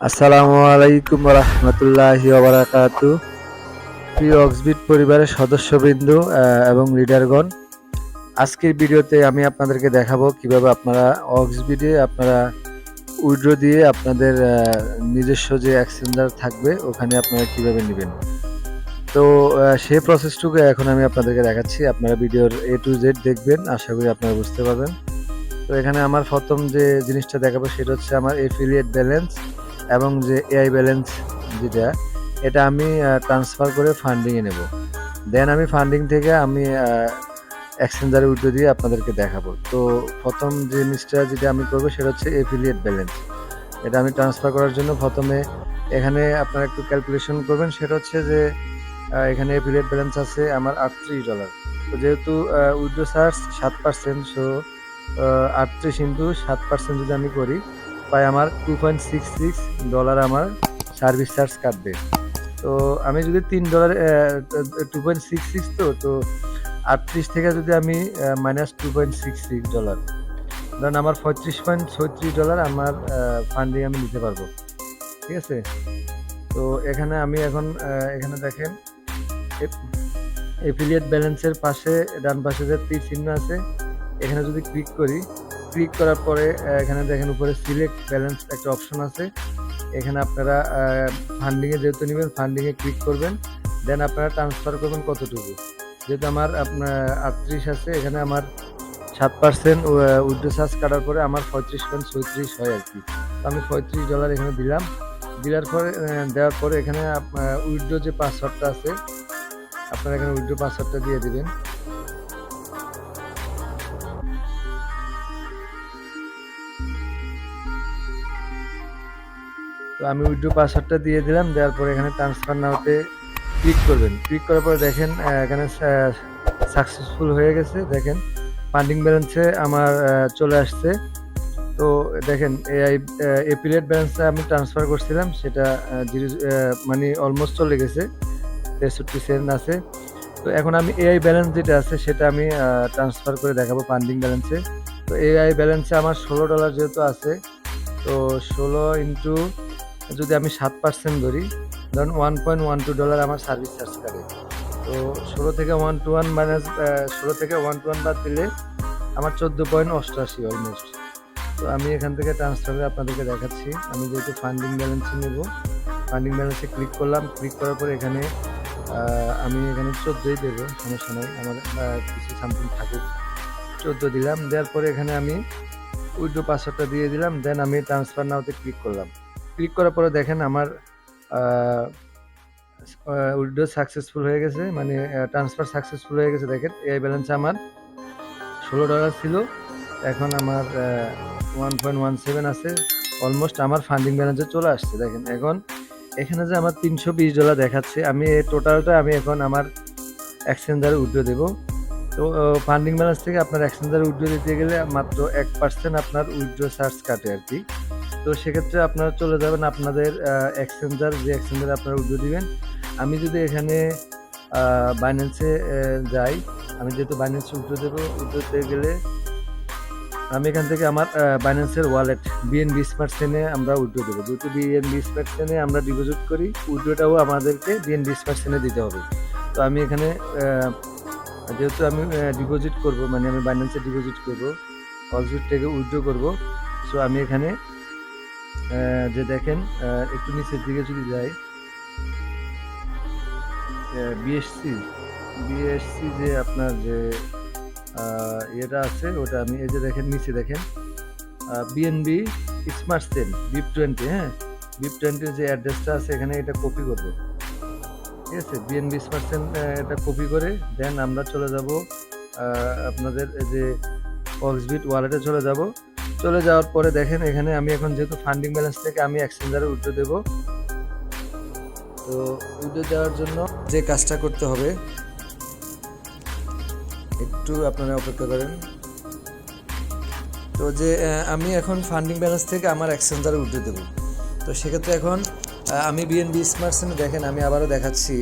আসসালামু আলাইকুম রহমতুল্লাহি ওবারাকাতু। প্রিয় অক্সবিট পরিবারের সদস্যবৃন্দ এবং লিডারগণ, আজকের ভিডিওতে আমি আপনাদেরকে দেখাবো কিভাবে আপনারা অক্সবিটে আপনারা উইড্রো দিয়ে আপনাদের নিজস্ব যে এক্সচেঞ্জার থাকবে ওখানে আপনারা কিভাবে নেবেন। তো সেই প্রসেসটুকু এখন আমি আপনাদেরকে দেখাচ্ছি। আপনারা ভিডিওর A to Z দেখবেন, আশা করি আপনারা বুঝতে পারবেন। তো এখানে আমার প্রথম যে জিনিসটা দেখাবো সেটা হচ্ছে আমার এফিলিয়েট ব্যালেন্স এবং যে এআই ব্যালেন্স যেটা, এটা আমি ট্রান্সফার করে ফান্ডিংয়ে নেব। দেন আমি ফান্ডিং থেকে আমি এক্সচেঞ্জারে উইথড্র দিয়ে আপনাদেরকে দেখাবো। তো প্রথম যে জিনিসটা যেটা আমি করবো সেটা হচ্ছে এফিলিয়েট ব্যালেন্স। এটা আমি ট্রান্সফার করার জন্য প্রথমে এখানে আপনারা একটু ক্যালকুলেশন করবেন। সেটা হচ্ছে যে এখানে এফিলিয়েট ব্যালেন্স আছে আমার $38। তো যেহেতু উইথড্র চার্জ 7%, সো 38 ইন্টু 7% যদি আমি করি, প্রায় আমার $2.66 আমার সার্ভিস চার্জ কাটবে। তো আমি যদি $3 2.66, তো 38 থেকে যদি আমি মাইনাস $2.66, ধরেন আমার $35.36 আমার ফান্ডিং আমি নিতে পারবো। ঠিক আছে। তো এখানে আমি এখন এখানে দেখেন এফিলিয়েট ব্যালেন্সের পাশে ডান পাশে যে তীর চিহ্ন আছে, এখানে যদি ক্লিক করি, ক্লিক করার পরে এখানে দেখেন উপরে সিলেক্ট ব্যালেন্স একটা অপশন আছে। এখানে আপনারা ফান্ডিংয়ে যেহেতু নেবেন ফান্ডিংয়ে ক্লিক করবেন, দেন আপনারা ট্রান্সফার করবেন কতটুকু। যেহেতু আমার আপনার 38 আছে, এখানে আমার 7% উইথড্র চার্জ কাটার পরে আমার 35.36 হয় আর কি। তো আমি $35 এখানে দিলাম। দেওয়ার পরে এখানে উইথড্র যে পাসওয়ার্ডটা আছে, আপনারা এখানে উইথড্র পাসওয়ার্ডটা দিয়ে দিবেন। তো আমি উইথড্র পাসওয়ার্ডটা দিয়ে দিলাম। দেওয়ার পরে এখানে ট্রান্সফার নাওতে ক্লিক করবেন। ক্লিক করার পরে দেখেন এখানে সাকসেসফুল হয়ে গেছে। দেখেন ফান্ডিং ব্যালেন্সে আমার চলে আসছে। তো দেখেন এফিলিয়েট ব্যালেন্সে আমি ট্রান্সফার করছিলাম, সেটা মানে অলমোস্ট চলে গেছে, 63 সেন্ট আছে। তো এখন আমি এআই ব্যালেন্স যেটা আছে সেটা আমি ট্রান্সফার করে দেখাবো ফান্ডিং ব্যালেন্সে। তো এআই ব্যালেন্সে আমার $16 যেহেতু আছে, তো 16 ইন্টু যদি আমি 7% ধরি, ধরুন $1.12 আমার সার্ভিস চার্জ কাটে। তো 16 থেকে 121 মাইনাস 16 থেকে 121 বাদ দিলে আমার 14.88 অলমোস্ট। তো আমি এখান থেকে ট্রান্সফার করে আপনাদেরকে দেখাচ্ছি। আমি যেহেতু ফান্ডিং ব্যালেন্সে নেব, ফান্ডিং ব্যালেন্সে ক্লিক করলাম। ক্লিক করার পরে এখানে আমি এখানে 14ই দেবো, সমস্যা নেই, আমার কিছু সামথিং থাকুক। 14 দিলাম। দেওয়ার পরে এখানে আমি উইথড্র পাসওয়ার্ডটা দিয়ে দিলাম। দেন আমি ট্রান্সফার নাওতে ক্লিক করলাম। ক্লিক করার পরে দেখেন আমার উইথড্র সাকসেসফুল হয়ে গেছে, মানে ট্রান্সফার সাকসেসফুল হয়ে গেছে। দেখেন এই ব্যালেন্স আমার $16 ছিল, এখন আমার 1.17 আছে। অলমোস্ট আমার ফান্ডিং ব্যালেন্সে চলে আসছে। দেখেন এখন এখানে যে আমার $320 দেখাচ্ছে, আমি এই টোটালটা আমি এখন আমার এক্সচেঞ্জারে উইথড্র দেবো। তো ফান্ডিং ব্যালেন্স থেকে আপনার এক্সচেঞ্জারে উইথড্র দিতে গেলে মাত্র 1% আপনার উইথড্র চার্জ কাটে আর কি। তো সেক্ষেত্রে আপনারা চলে যাবেন আপনাদের এক্সচেঞ্জার, যে এক্সচেঞ্জারে আপনারা উইথড্র দিবেন। আমি যদি এখানে বাইন্যান্সে যাই, আমি যেহেতু বাইন্যান্সে উইথড্র দেবো, উইথড্র দিতে গেলে আমি এখান থেকে আমার বাইন্যান্সের ওয়ালেট বিএনবি স্মার্ট চেনে আমরা উইথড্র দেবো। যেহেতু বিএনবি স্মার্ট চেনে আমরা ডিপোজিট করি, উইথড্রটাও আমাদেরকে বিএনবি স্মার্ট চেনে দিতে হবে। তো আমি এখানে যেহেতু আমি ডিপোজিট করব, মানে আমি বাইন্যান্সে ডিপোজিট করব, অক্সবিট থেকে উইথড্র করব, সো আমি এখানে যে দেখেন একটু নিচের দিকে যদি যাই, বিএসসি যে আপনার যে এটা আছে ওটা আমি এই যে দেখেন নিচে দেখেন বিএনবি স্মার্ট চেন BIP20, হ্যাঁ, BIP20 যে অ্যাড্রেসটা আছে এখানে এটা কপি করব। ঠিক আছে, বিএনবি স্মার্ট চেন এটা কপি করে দেন আমরা চলে যাব আপনাদের যে অক্সবিট ওয়ালেটে চলে যাব। চলে যাওয়ার পরে দেখেন এখানে আমি এখন যেহেতু ফান্ডিং ব্যালেন্স থেকে আমি এক্সচেঞ্জারে উইথড্র দেব। তো উইথড্র দেওয়ার জন্য যে কাজটা করতে হবে, একটু আপনারা অপেক্ষা করেন। তো যে আমি এখন ফান্ডিং ব্যালেন্স থেকে আমার এক্সচেঞ্জারে উইথড্র দেব। তো সেক্ষেত্রে এখন আমি বিএনবি স্মার্ট চেন দেখেন, আমি আবারও দেখাচ্ছি।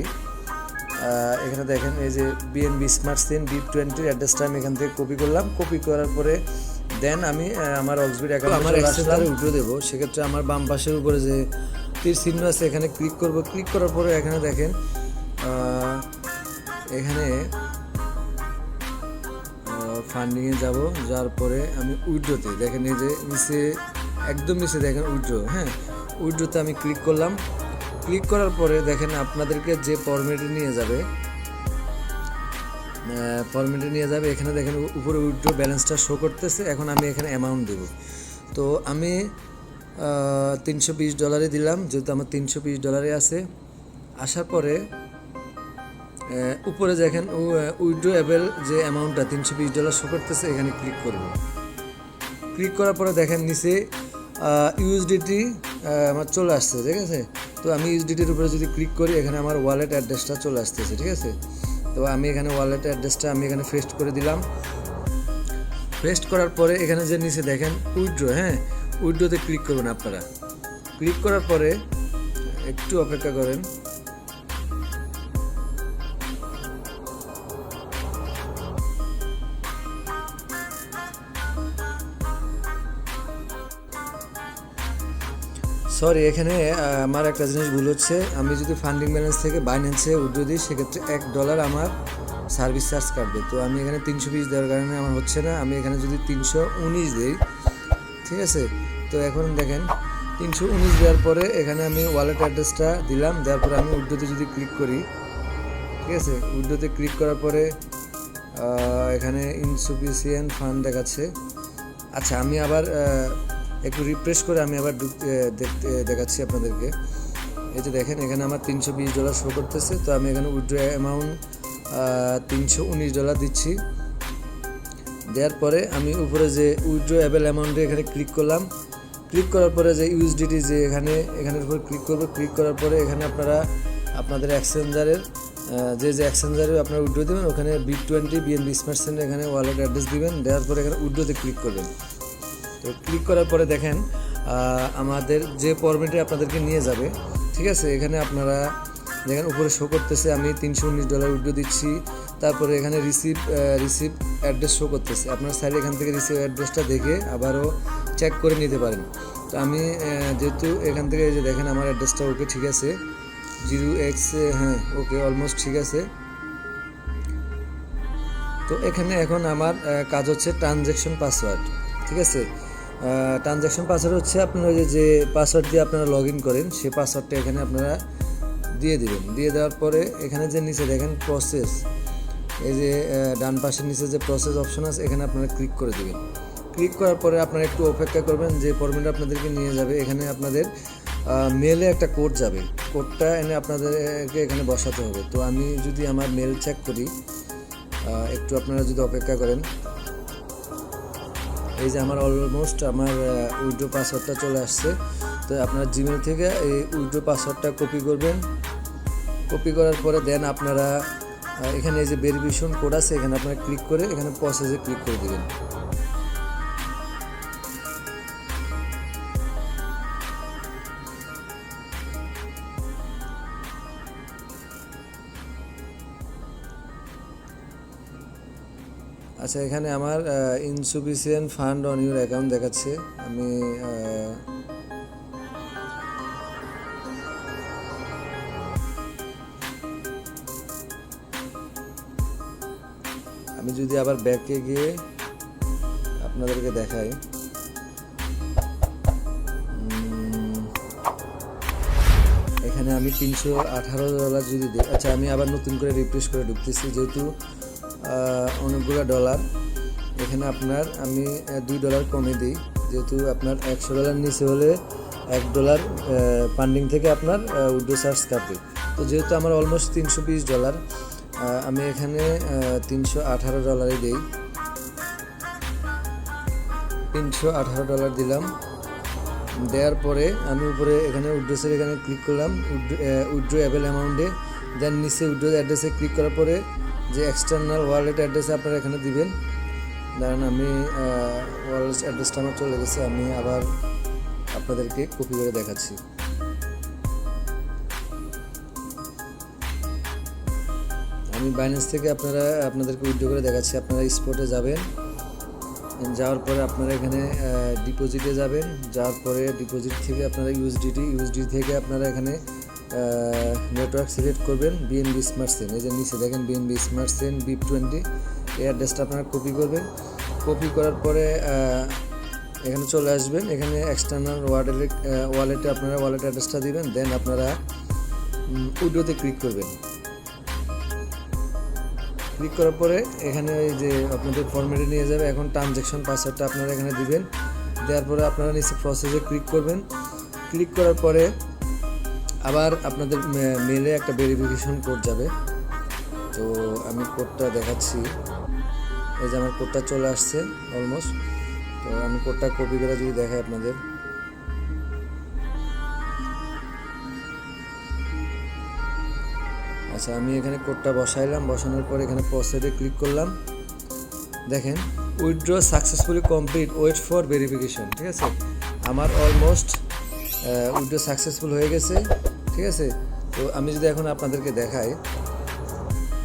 এখানে দেখেন এই যে বিএনবি স্মার্ট চেন BIP20 অ্যাড্রেসটা আমি এখান থেকে কপি করলাম। কপি করার পরে দেন আমি আমার অক্সবিট অ্যাকাউন্টে আমার এক্সচেঞ্জারে উইথড্র দেবো। সেক্ষেত্রে আমার বাম পাশের উপরে যে তীর চিহ্ন আছে এখানে ক্লিক করব। ক্লিক করার পরে এখানে দেখেন এখানে ফান্ডিংয়ে যাব, যাওয়ার পরে আমি উইথড্রতে দেখেন এই যে নিচে একদম নিচে দেখেন উইথড্র, হ্যাঁ উইথড্রতে আমি ক্লিক করলাম। ক্লিক করার পরে দেখেন আপনাদেরকে যে ফরম্যাটে নিয়ে যাবে এখানে দেখেন উপরে উইথড্র ব্যালেন্সটা শো করতেছে। এখন আমি এখানে অ্যামাউন্ট দেব, তো আমি $320 দিলাম, যেহেতু আমার $320 আছে। আসার পরে উপরে দেখেন উইথড্রোয়েবল যে অ্যামাউন্টটা $320 শো করতেছে, এখানে ক্লিক করব। ক্লিক করার পরে দেখেন নিচে ইউএসডিটি আমার চলে আসছে, ঠিক আছে। তো আমি ইউএসডিটির উপরে যদি ক্লিক করি এখানে আমার ওয়ালেট অ্যাড্রেসটা চলে আসতেছে, ঠিক আছে। তো আমি এখানে ওয়ালেট অ্যাড্রেসটা আমি এখানে পেস্ট করে দিলাম। পেস্ট করার পরে এখানে যে নিচে দেখেন উইথড্র, হ্যাঁ উইথড্রোতে ক্লিক করবেন আপনারা। ক্লিক করার পরে একটু অপেক্ষা করেন। সরি, এখানে আমার একটা জিনিস ভুল হচ্ছে। আমি যদি ফান্ডিং ব্যালেন্স থেকে বাইন্যান্সে উইথড্র দিই সেক্ষেত্রে $1 আমার সার্ভিস চার্জ কাটবে। তো আমি এখানে 320 দেওয়ার কারণে আমার হচ্ছে না। আমি এখানে যদি 319 দিই, ঠিক আছে। তো এখন দেখেন 319 দেওয়ার পরে এখানে আমি ওয়ালেট অ্যাড্রেসটা দিলাম। দেওয়ার পরে আমি উইথড্রোতে যদি ক্লিক করি, ঠিক আছে, উইথড্রোতে ক্লিক করার পরে এখানে ইনসাফিসিয়েন্ট ফান্ড দেখাচ্ছে। আচ্ছা, আমি আবার একটু রিফ্রেশ করে আমি আবার দেখাচ্ছি আপনাদেরকে। এই যে দেখেন এখানে আমার $320 শো করতেছে। তো আমি এখানে উইথড্র অ্যামাউন্ট $319 দিচ্ছি। দেওয়ার পরে আমি উপরে যে উইথড্রোয়েবল অ্যামাউন্টে এখানে ক্লিক করলাম। ক্লিক করার পরে যে ইউএসডিটি যে এখানের উপর ক্লিক করবো। ক্লিক করার পরে এখানে আপনারা আপনাদের এক্সচেঞ্জারের যে এক্সচেঞ্জারে আপনারা উইথড্র দেবেন ওখানে B20 BNB স্মার্ট চেইন এখানে ওয়ালেট অ্যাড্রেস দিবেন। দেওয়ার পরে এখানে উইথড্রোতে ক্লিক করবেন। তো ক্লিক করার পরে দেখেন আমাদের যে ফরম্যাটে আপনাদেরকে নিয়ে যাবে, ঠিক আছে। এখানে আপনারা দেখেন উপরে শো করতেছে আমি $319 উইথড্র দিচ্ছি। তারপরে এখানে রিসিভ অ্যাড্রেস শো করতেছে। আপনার সাইডে এখান থেকে রিসিভ অ্যাড্রেসটা দেখে আবারও চেক করে নিতে পারেন। তো আমি যেহেতু এখান থেকে যে দেখেন আমার অ্যাড্রেসটা ওকে, ঠিক আছে, 0x, হ্যাঁ ওকে অলমোস্ট ঠিক আছে। তো এখানে এখন আমার কাজ হচ্ছে ট্রানজ্যাকশন পাসওয়ার্ড, ঠিক আছে। ট্রানজ্যাকশন পাসওয়ার্ড হচ্ছে আপনারা যে পাসওয়ার্ড দিয়ে আপনারা লগ ইন করেন সেই পাসওয়ার্ডটা এখানে আপনারা দিয়ে দিবেন। দিয়ে দেওয়ার পরে এখানে যে নিচে দেখেন প্রসেস, এই যে ডান পাশের নিচে যে প্রসেস অপশন আছে এখানে আপনারা ক্লিক করে দেবেন। ক্লিক করার পরে আপনারা একটু অপেক্ষা করবেন। যে ফরম্যাটে আপনাদেরকে নিয়ে যাবে এখানে আপনাদের মেলে একটা কোড যাবে। কোডটা এনে আপনাদেরকে এখানে বসাতে হবে। তো আমি যদি আমার মেল চেক করি, একটু আপনারা যদি অপেক্ষা করেন। এই যে আমার অলমোস্ট আমার উইথড্র পাসওয়ার্ডটা চলে আসছে। তো আপনারা জিমেল থেকে এই উইথড্র পাসওয়ার্ডটা কপি করবেন। কপি করার পরে দেন আপনারা এখানে এই যে ভেরিফিকেশন কোড আছে এখানে আপনারা ক্লিক করে এখানে প্রসেসে ক্লিক করে দেবেন। আচ্ছা, এখানে আমার insufficient fund on your account দেখাচ্ছে। আমি যদি আবার ব্যাকে গিয়ে আপনাদেরকে দেখাই, এখানে আমি $318 যদি দিই। আচ্ছা, আমি আবার নতুন করে রিফ্রেশ করে ঢুকতেছি। যেহেতু অনেকগুলো ডলার এখানে আপনার আমি $2 কমে দিই। যেহেতু আপনার $100 নিচে হলে $1 ফান্ডিং থেকে আপনার উইথড্র চার্জ কাটবে। তো যেহেতু আমার অলমোস্ট $320, আমি এখানে $318 দিই। $318 দিলাম। দেওয়ার পরে আমি উপরে এখানে উইথড্রসের এখানে ক্লিক করলাম উইথড্রোয়েবল অ্যামাউন্টে। দেন নিচে উইথড্র অ্যাড্রেসে ক্লিক করার পরে যে এক্সটার্নাল ওয়ালেট অ্যাড্রেসে আপনারা এখানে দিবেন। ধরেন আমি ওয়ালেট অ্যাড্রেসটা আমার চলে গেছে, আমি আবার আপনাদেরকে কপি করে দেখাচ্ছি। আমি বাইন্যান্স থেকে আপনাদেরকে উইথড্র করে দেখাচ্ছি। আপনারা স্পটে যাবেন, যাওয়ার পরে আপনারা এখানে ডিপোজিটে যাবেন। যাওয়ার পরে ডিপোজিট থেকে আপনারা ইউএসডি থেকে আপনারা এখানে নেটওয়ার্ক সিলেক্ট করবেন বিএনবি স্মার্ট চেইন। এই যে নিচে দেখেন বিএনবি স্মার্ট চেইন BIP20, এই অ্যাড্রেসটা আপনারা কপি করবেন। কপি করার পরে এখানে চলে আসবেন। এখানে এক্সটার্নাল ওয়ালেটে আপনারা ওয়ালেট অ্যাড্রেসটা দিবেন। দেন আপনারা উইড্রোতে ক্লিক করবেন। ক্লিক করার পরে এখানে এই যে আপনাদের ফরম্যাটে নিয়ে যাবে। এখন ট্রানজ্যাকশন পাসওয়ার্ডটা আপনারা এখানে দিবেন। দেওয়ার পরে আপনারা নিচে প্রসেসে ক্লিক করবেন। ক্লিক করার পরে আবার আপনাদের মেলে একটা ভেরিফিকেশন কোড যাবে। তো আমি কোডটা দেখাচ্ছি। এই যে আমার কোডটা চলে আসছে অলমোস্ট। তো আমি কোডটা কপি করে যদি দেখাই আপনাদের, আচ্ছা আমি এখানে কোডটা বসাইলাম। বসানোর পর এখানে প্রসেসে ক্লিক করলাম। দেখেন withdraw successfully complete, wait for verification. ঠিক আছে, আমার অলমোস্ট উইথড্র সাকসেসফুল হয়ে গেছে। ঠিক আছে, তো আমি যদি এখন আপনাদেরকে দেখাই,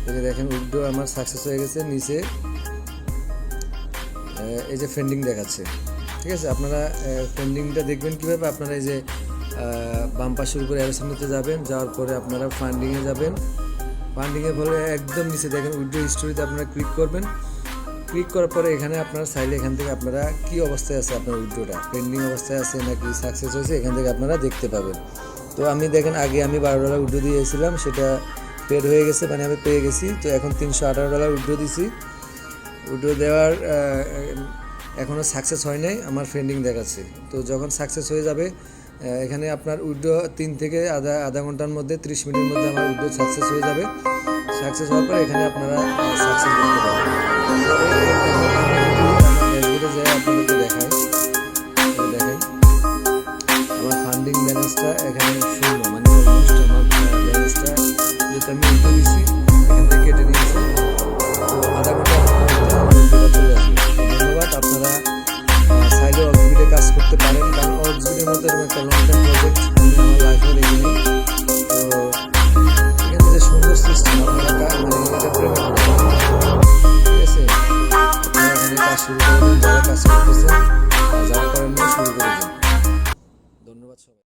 এই যে দেখেন উইথড্র আমার সাকসেস হয়ে গেছে। নিচে এই যে ফেন্ডিং দেখাচ্ছে। ঠিক আছে, আপনারা ফেন্ডিংটা দেখবেন কীভাবে, আপনারা এই যে বাম পাশের উপরে অ্যারো চিহ্নতে যাবেন। যাওয়ার পরে আপনারা ফান্ডিংয়ে যাবেন। ফান্ডিংয়ে বলে একদম নিচে দেখেন উইথড্র হিস্টোরিতে আপনারা ক্লিক করবেন। ক্লিক করার পরে এখানে আপনারা চাইলে এখান থেকে আপনারা কী অবস্থায় আছে আপনার উইথড্রটা, পেন্ডিং অবস্থায় আছে নাকি সাকসেস হয়েছে, এখান থেকে আপনারা দেখতে পাবেন। তো আমি দেখেন আগে আমি $12 উইথড্র দিয়েছিলাম, সেটা পেড হয়ে গেছে, মানে আমি পেয়ে গেছি। তো এখন $318 উইথড্র দিছি। উইথড্র দেওয়ার এখনও সাকসেস হয় নাই, আমার পেন্ডিং দেখাচ্ছে। তো যখন সাকসেস হয়ে যাবে এখানে আপনার উইথড্র 3 থেকে আধা ঘন্টার মধ্যে 30 মিনিটের মধ্যে আমার উইথড্র সাকসেস হয়ে যাবে। সাকসেস হওয়ার পর এখানে আপনারা সাকসেস দেখতে পাবেন। ড্যাশবোর্ডে যাই আপনাদেরকে দেখাই। দেখেন আমার ফান্ডিং ব্যালেন্সটা এখানে 0, মানে অলমোস্ট আমার ব্যালেন্সটা যেহেতু আমি উইথড্র দিচ্ছি এখান থেকে কেটে নিয়েছি। তো আধা ঘন্টার মধ্যে আমার উইথড্রটা চলে আসবে। ধন্যবাদ। আপনারা সাইডে অক্সবিটে কাজ করতে পারেন, কারণ অক্সবিটের মধ্যে এরকম একটা লং টাইম প্রজেক্ট আমি আমার লাইফে দেখিনি। তো এখানে যে সুন্দর সিস্টেম, আপনারা মানে এটা প্রেমে করবেন। ঠিক আছে, আপনারা এখানে কাজ শুরু করে দিন। যারা কাজ করতেছেন, যারা করেন না শুরু করে দিন। ধন্যবাদ সবাই।